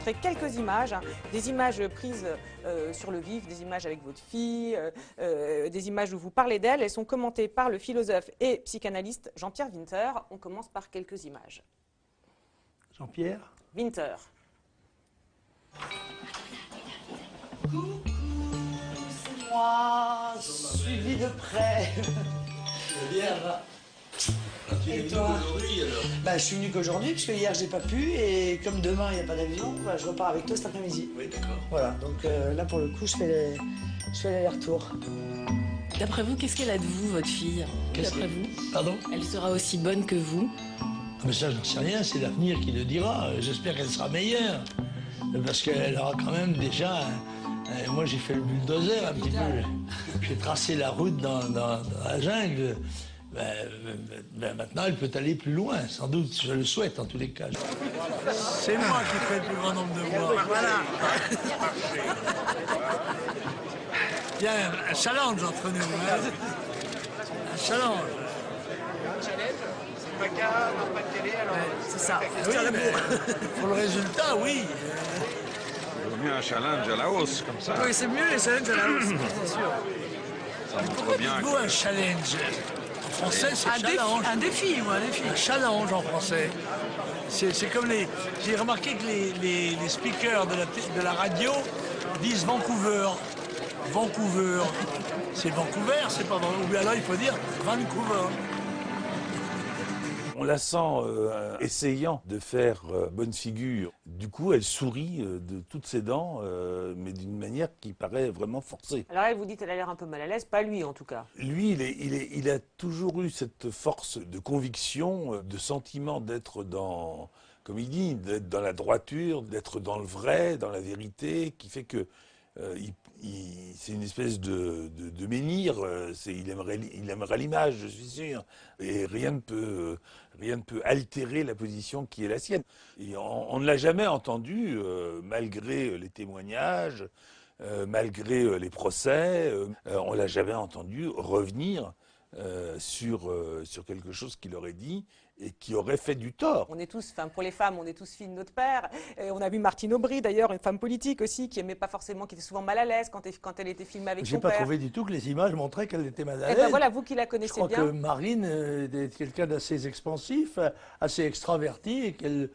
montrer quelques images, hein, des images prises sur le vif, des images avec votre fille, des images où vous parlez d'elle. Elles sont commentées par le philosophe et psychanalyste Jean-Pierre Winter. On commence par quelques images. Jean-Pierre Winter. Coucou, c'est moi, suivi de près. Bien, va. Et toi? Bah, je suis venu qu'aujourd'hui, puisque hier j'ai pas pu, et comme demain il n'y a pas d'avion, bah, je repars avec toi cet après-midi. Oui, d'accord. Voilà, donc là pour le coup, je fais l'aller-retour. D'après vous, qu'est-ce qu'elle a de vous, votre fille? D'après vous? Pardon? Elle sera aussi bonne que vous? Ah, mais ça, j'en sais rien, c'est l'avenir qui le dira. J'espère qu'elle sera meilleure. Parce qu'elle aura quand même déjà... moi, j'ai fait le bulldozer un petit peu. J'ai tracé la route dans la jungle. Maintenant, elle peut aller plus loin, sans doute. Je le souhaite, en tous les cas. C'est moi qui fais le plus grand nombre de voix. Voilà. Il y a un challenge entre nous. Hein. Un challenge. C'est ça. Oui, mais pour le résultat, oui. Il vaut mieux un challenge à la hausse, comme ça. Oui, c'est mieux les challenges à la hausse, c'est sûr. Ça montre Pourquoi bien dites-vous un challenge? En français, c'est challenge. Un défi, ou un défi. Un challenge en français. C'est comme les... J'ai remarqué que les speakers de la radio disent Vancouver. Vancouver. C'est Vancouver, c'est pas Vancouver. Ou bien alors il faut dire Vancouver. On la sent essayant de faire bonne figure. Du coup, elle sourit de toutes ses dents, mais d'une manière qui paraît vraiment forcée. Alors elle, vous dites, elle a l'air un peu mal à l'aise, pas lui en tout cas. Lui, il a toujours eu cette force de conviction, de sentiment d'être dans, comme il dit, d'être dans la droiture, d'être dans le vrai, dans la vérité, qui fait que c'est une espèce de menhir. Il aimerait l'image, je suis sûr. Et rien ne peut altérer la position qui est la sienne. Et on ne l'a jamais entendu, malgré les témoignages, malgré les procès, on ne l'a jamais entendu revenir sur quelque chose qu'il aurait dit et qui aurait fait du tort. On est tous, enfin pour les femmes, on est tous filles de notre père. Et on a vu Martine Aubry d'ailleurs, une femme politique aussi, qui aimait pas forcément, qui était souvent mal à l'aise quand elle était filmée avec son J'ai père. pas trouvé du tout que les images montraient qu'elle était mal à Et l'aise. ben voilà, vous qui la Je connaissez crois bien. que Marine est quelqu'un d'assez expansif, assez extraverti, et qu'elle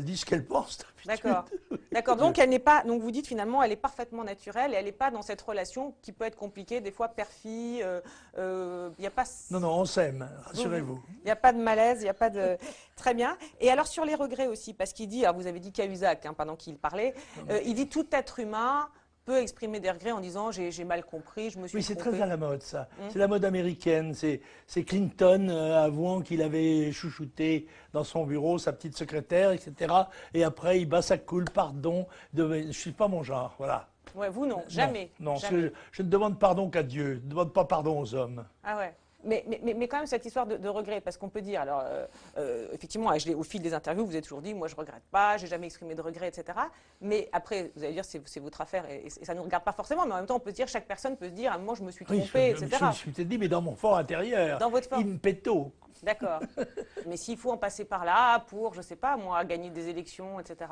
dit ce qu'elle pense. D'accord. D'accord. Donc elle n'est pas. Donc vous dites finalement, elle est parfaitement naturelle et elle n'est pas dans cette relation qui peut être compliquée, des fois père-fille. Il y a pas. Non, non, on s'aime, rassurez-vous. Il n'y a pas de malaise, il n'y a pas de. Très bien. Et alors sur les regrets aussi, parce qu'il dit, alors vous avez dit Cahuzac pendant qu'il parlait, il dit tout être humain peut exprimer des regrets en disant j'ai mal compris, je me suis Oui, c'est trompé. très à la mode, ça. C'est la mode américaine. C'est Clinton avouant qu'il avait chouchouté dans son bureau sa petite secrétaire, etc. Et après, il bat sa coule, pardon. Je ne suis pas mon genre, voilà. Ouais, vous non, jamais. Non, jamais. je ne demande pardon qu'à Dieu. Je ne demande pas pardon aux hommes. Ah ouais. Mais quand même cette histoire de regret, parce qu'on peut dire, alors effectivement, au fil des interviews, vous avez toujours dit, moi je regrette pas, j'ai jamais exprimé de regret, etc. Mais après, vous allez dire, c'est votre affaire et ça ne nous regarde pas forcément, mais en même temps, on peut se dire, chaque personne peut se dire, à un moment je me suis trompé, etc. Je me suis peut-être dit, mais dans mon fort intérieur, Dans votre fort. il me péto. D'accord. Mais s'il faut en passer par là pour, je sais pas, moi, gagner des élections, etc.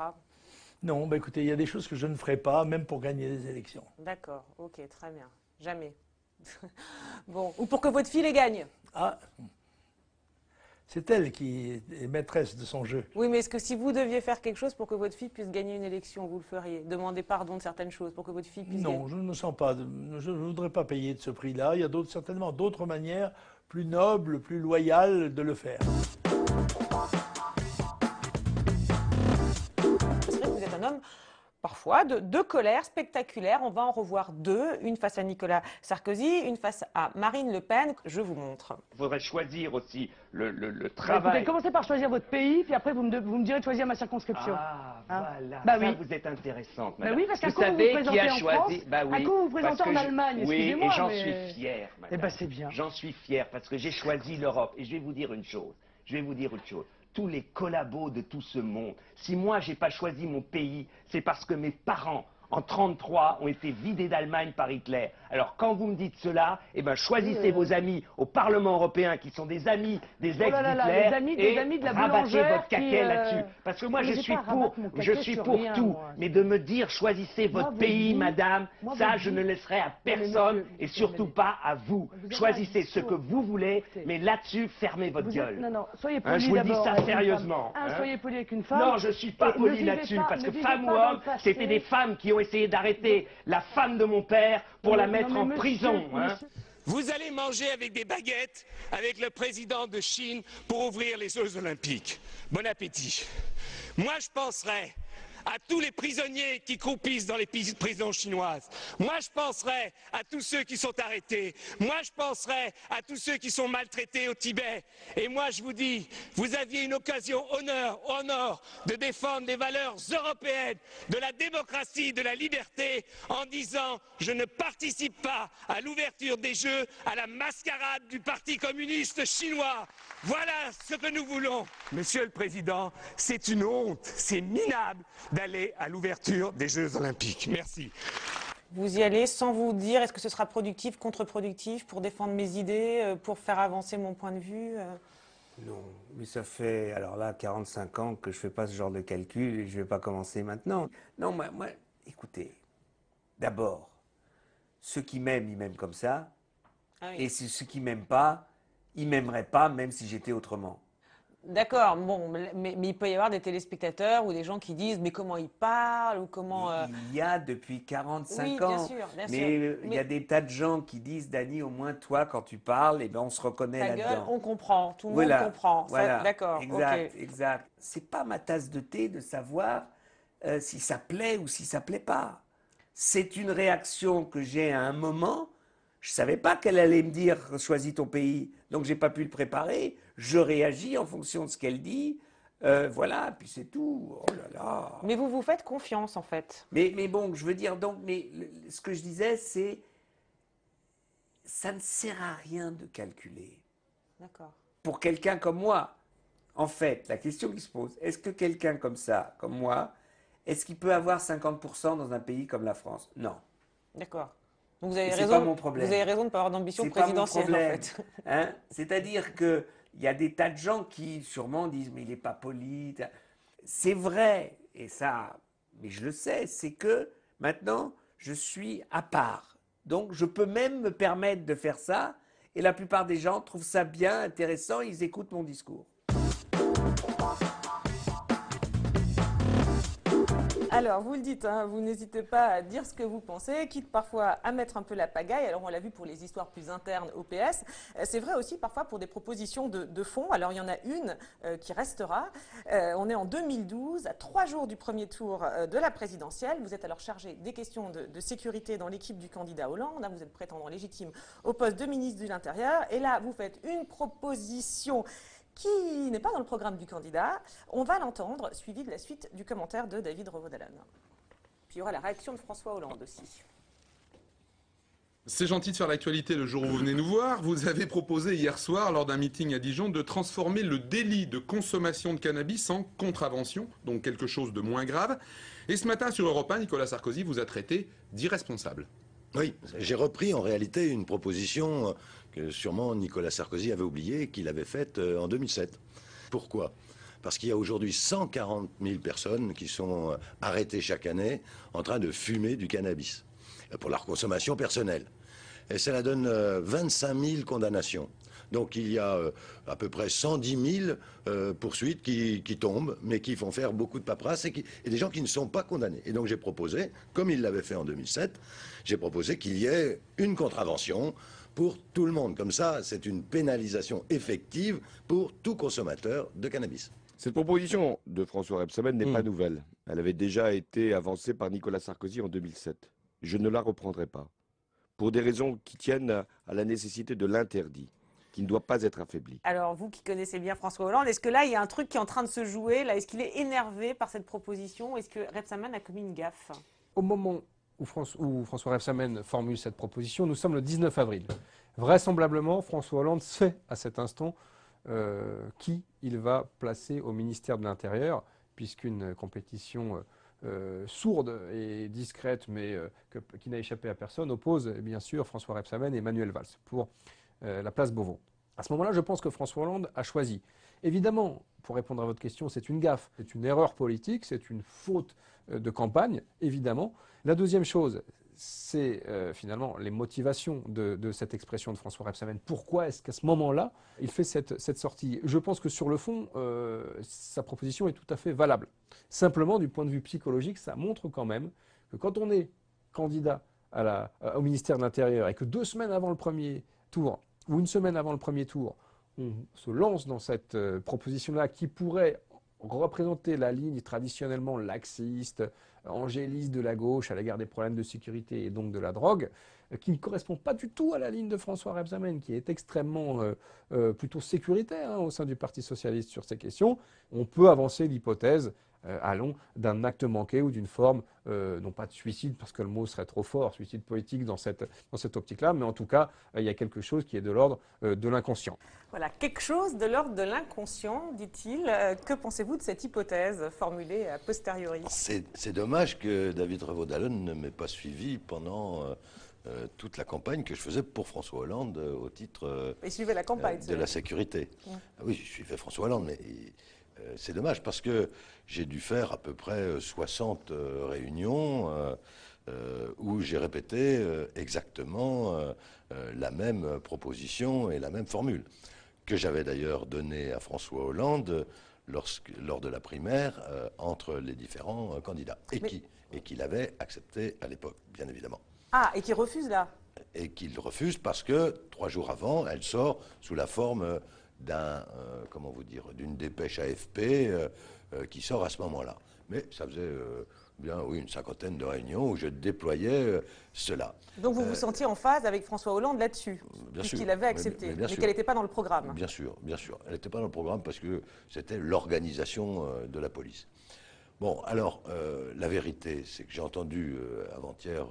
Non, bah écoutez, il y a des choses que je ne ferai pas, même pour gagner des élections. D'accord, ok, très bien. Jamais. Bon, ou pour que votre fille les gagne. Ah, c'est elle qui est maîtresse de son jeu. Oui, mais est-ce que si vous deviez faire quelque chose pour que votre fille puisse gagner une élection, vous le feriez? Demander pardon de certaines choses pour que votre fille puisse gagner? Non, je ne me sens pas, je ne voudrais pas payer de ce prix-là. Il y a certainement d'autres manières plus nobles, plus loyales de le faire. C'est vrai que vous êtes un homme parfois de colère spectaculaire. On va en revoir deux, une face à Nicolas Sarkozy, une face à Marine Le Pen. Je vous montre. Il faudrait choisir aussi le Écoutez, travail. commencez par choisir votre pays, puis après vous me direz de choisir ma circonscription. Ah, Hein? voilà, Bah ça, oui. vous êtes intéressante, Bah madame. oui, parce qu'un vous coup vous savez vous qui a présentez en choisi. France, Bah oui, un coup vous vous parce présentez que en Allemagne, Oui, et excusez-moi, j'en mais- suis fier, madame. Eh ben c'est bien. J'en suis fier parce que j'ai choisi l'Europe. Et je vais vous dire une chose. Tous les collabos de tout ce monde, si moi j'ai pas choisi mon pays, c'est parce que mes parents en 1933, ont été vidés d'Allemagne par Hitler. Alors quand vous me dites cela, eh ben, choisissez vos amis au Parlement européen qui sont des amis des ex-Hitler des amis de la rabattez boulangère votre caquet qui, là-dessus. Parce que moi, mais je j'ai suis pas à pour, rabattre mon caquet sur rien, tout. moi. Mais de me dire, choisissez votre votre pays, vie, madame, moi, ça, votre je vie. ne laisserai à mais personne monsieur, et surtout pas à vous. avez Choisissez un ce que discours. vous voulez, Écoutez, mais là-dessus, fermez votre gueule. Non, soyez Hein, poli je vous le dis d'abord ça avec une femme. sérieusement. hein. Soyez poli avec une femme. Non, je suis pas et ne poli vivez là-dessus, pas- parce ne que vivez femme ou pas dans homme, le passé. c'était des femmes qui ont essayé d'arrêter la femme de mon père pour la mettre en prison. Hein. Vous allez manger avec des baguettes avec le président de Chine pour ouvrir les Jeux Olympiques. Bon appétit. Moi, je penserais à tous les prisonniers qui croupissent dans les prisons chinoises. Moi, je penserais à tous ceux qui sont arrêtés. Moi, je penserais à tous ceux qui sont maltraités au Tibet. Et moi, je vous dis, vous aviez une occasion au nord de défendre les valeurs européennes, de la démocratie, de la liberté, en disant « Je ne participe pas à l'ouverture des Jeux à la mascarade du Parti communiste chinois ». Voilà ce que nous voulons. Monsieur le Président, c'est une honte, c'est minable d'aller à l'ouverture des Jeux Olympiques. Merci. Vous y allez sans vous dire est-ce que ce sera productif, contre-productif, pour défendre mes idées, pour faire avancer mon point de vue Non, mais ça fait, alors là, 45 ans que je ne fais pas ce genre de calcul et je ne vais pas commencer maintenant. Non, moi écoutez, d'abord, ceux qui m'aiment, ils m'aiment comme ça. Ah oui. Et ceux qui ne m'aiment pas, ils ne m'aimeraient pas même si j'étais autrement. D'accord, bon, mais il peut y avoir des téléspectateurs ou des gens qui disent mais comment il parle ou comment... Il y a depuis 45 oui, ans. bien sûr, Mais il y a des tas de gens qui disent, Dany, au moins toi, quand tu parles, eh ben, on se reconnaît ta gueule, là-dedans. on comprend, tout le Voilà, monde comprend. voilà, D'accord, exact, ok. exact. C'est pas ma tasse de thé de savoir si ça plaît ou si ça plaît pas. C'est une réaction que j'ai à un moment. Je savais pas qu'elle allait me dire choisis ton pays, donc j'ai pas pu le préparer. Je réagis en fonction de ce qu'elle dit. Voilà, puis c'est tout. Oh là là. Mais vous vous faites confiance en fait. Mais bon, je veux dire donc, ce que je disais, c'est ça ne sert à rien de calculer. D'accord. Pour quelqu'un comme moi, en fait, la question qui se pose, est-ce que quelqu'un comme ça, comme moi, est-ce qu'il peut avoir 50% dans un pays comme la France? Non. D'accord. Donc vous avez C'est raison. pas mon problème. Vous avez raison de ne pas avoir d'ambition C'est pas mon présidentielle en problème. fait. Hein? C'est-à-dire qu'il y a des tas de gens qui sûrement disent mais il n'est pas poli. C'est vrai, et ça, mais je le sais, c'est que maintenant je suis à part. Donc je peux même me permettre de faire ça, et la plupart des gens trouvent ça bien, intéressant, ils écoutent mon discours. Alors, vous le dites, hein, vous n'hésitez pas à dire ce que vous pensez, quitte parfois à mettre un peu la pagaille. Alors, on l'a vu pour les histoires plus internes au PS. C'est vrai aussi parfois pour des propositions de fond. Alors, il y en a une qui restera. On est en 2012, à 3 jours du premier tour de la présidentielle. Vous êtes alors chargé des questions de sécurité dans l'équipe du candidat Hollande. Là, vous êtes prétendant légitime au poste de ministre de l'Intérieur. Et là, vous faites une proposition qui n'est pas dans le programme du candidat. On va l'entendre, suivi de la suite du commentaire de David Revaud-Dallon. Puis il y aura la réaction de François Hollande aussi. C'est gentil de faire l'actualité le jour où vous venez nous voir. Vous avez proposé hier soir, lors d'un meeting à Dijon, de transformer le délit de consommation de cannabis en contravention, donc quelque chose de moins grave. Et ce matin, sur Europe 1, Nicolas Sarkozy vous a traité d'irresponsable. Oui, j'ai repris en réalité une proposition que sûrement Nicolas Sarkozy avait oubliée, qu'il avait faite en 2007. Pourquoi ? Parce qu'il y a aujourd'hui 140 000 personnes qui sont arrêtées chaque année en train de fumer du cannabis pour leur consommation personnelle. Et cela donne 25 000 condamnations. Donc il y a à peu près 110 000 poursuites qui tombent, mais qui font faire beaucoup de paperasse et des gens qui ne sont pas condamnés. Et donc j'ai proposé, comme il l'avait fait en 2007, j'ai proposé qu'il y ait une contravention pour tout le monde. Comme ça, c'est une pénalisation effective pour tout consommateur de cannabis. Cette proposition de François Rebsamen n'est pas nouvelle. Elle avait déjà été avancée par Nicolas Sarkozy en 2007. Je ne la reprendrai pas, pour des raisons qui tiennent à la nécessité de l'interdit, qui ne doit pas être affaibli. Alors, vous qui connaissez bien François Hollande, est-ce que là, il y a un truc qui est en train de se jouer? Là, est-ce qu'il est énervé par cette proposition? Est-ce que Rebsamen a commis une gaffe? Au moment où François Rebsamen formule cette proposition, nous sommes le 19 avril. Vraisemblablement, François Hollande sait à cet instant qui il va placer au ministère de l'Intérieur, puisqu'une compétition sourde et discrète, mais qui n'a échappé à personne, oppose bien sûr François Rebsamen et Manuel Valls pour la place Beauvau. À ce moment-là, je pense que François Hollande a choisi. Évidemment, pour répondre à votre question, c'est une gaffe, c'est une erreur politique, c'est une faute de campagne, évidemment. La deuxième chose, c'est finalement les motivations de cette expression de François Rebsamen. Pourquoi est-ce qu'à ce moment-là, il fait cette sortie? Je pense que sur le fond, sa proposition est tout à fait valable. Simplement, du point de vue psychologique, ça montre quand même que quand on est candidat au ministère de l'Intérieur et que 2 semaines avant le premier tour, ou 1 semaine avant le premier tour, on se lance dans cette proposition-là qui pourrait représenter la ligne traditionnellement laxiste, angéliste de la gauche à l'égard des problèmes de sécurité et donc de la drogue, qui ne correspond pas du tout à la ligne de François Rebsamen, qui est extrêmement plutôt sécuritaire au sein du Parti socialiste sur ces questions. On peut avancer l'hypothèse, allons, d'un acte manqué ou d'une forme, non pas de suicide, parce que le mot serait trop fort, suicide politique dans cette optique-là, mais en tout cas, il y a quelque chose qui est de l'ordre de l'inconscient. Voilà, quelque chose de l'ordre de l'inconscient, dit-il. Que pensez-vous de cette hypothèse formulée a posteriori? C'est dommage que David Revaud-Dallon ne m'ait pas suivi pendant toute la campagne que je faisais pour François Hollande au titre Il suivait la campagne, de la sécurité. Oui, je suivais François Hollande, mais c'est dommage parce que j'ai dû faire à peu près 60 réunions où j'ai répété exactement la même proposition et la même formule, que j'avais d'ailleurs donnée à François Hollande lors de la primaire entre les différents candidats, et qu'il avait accepté à l'époque, bien évidemment. Ah, et qui refuse là? Et qu'il refuse parce que 3 jours avant, elle sort sous la forme d'une dépêche AFP qui sort à ce moment-là. Mais ça faisait bien, oui, une 50aine de réunions où je déployais cela. Donc vous vous sentiez en phase avec François Hollande là-dessus, puisqu'il avait accepté, mais qu'elle n'était pas dans le programme. Bien sûr, bien sûr. Elle n'était pas dans le programme parce que c'était l'organisation de la police. Bon, alors, la vérité, c'est que j'ai entendu avant-hier,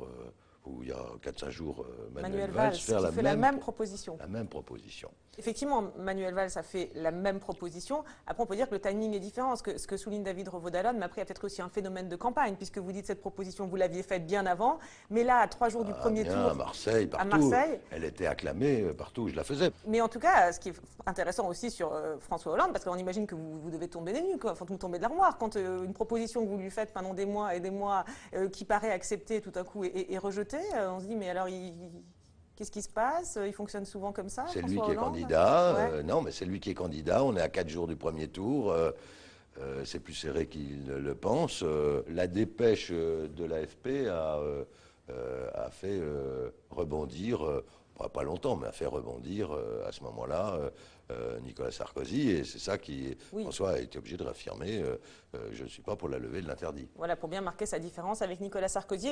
ou il y a 4-5 jours, Manuel Valls faire la même proposition. La même proposition. Effectivement, Manuel Valls a fait la même proposition. Après, on peut dire que le timing est différent. Ce que souligne David Revaud-Dallon, mais après, il y a peut-être aussi un phénomène de campagne, puisque vous dites cette proposition, vous l'aviez faite bien avant, mais là, à 3 jours du premier tour... À Marseille, partout. Elle était acclamée partout où je la faisais. Mais en tout cas, ce qui est intéressant aussi sur François Hollande, parce qu'on imagine que vous devez tomber des nues, enfin, vous tombez de l'armoire, quand une proposition que vous lui faites pendant des mois et des mois, qui paraît acceptée tout à coup est rejetée, on se dit, mais alors, qu'est-ce qui se passe? Il fonctionne souvent comme ça? C'est lui qui est candidat. Non, mais c'est lui qui est candidat. On est à 4 jours du premier tour. C'est plus serré qu'il ne le pense. La dépêche de l'AFP a fait rebondir, pas longtemps, mais a fait rebondir à ce moment-là Nicolas Sarkozy. Et c'est ça qui, François a été obligé de réaffirmer, je ne suis pas pour la levée de l'interdit. Voilà, pour bien marquer sa différence avec Nicolas Sarkozy.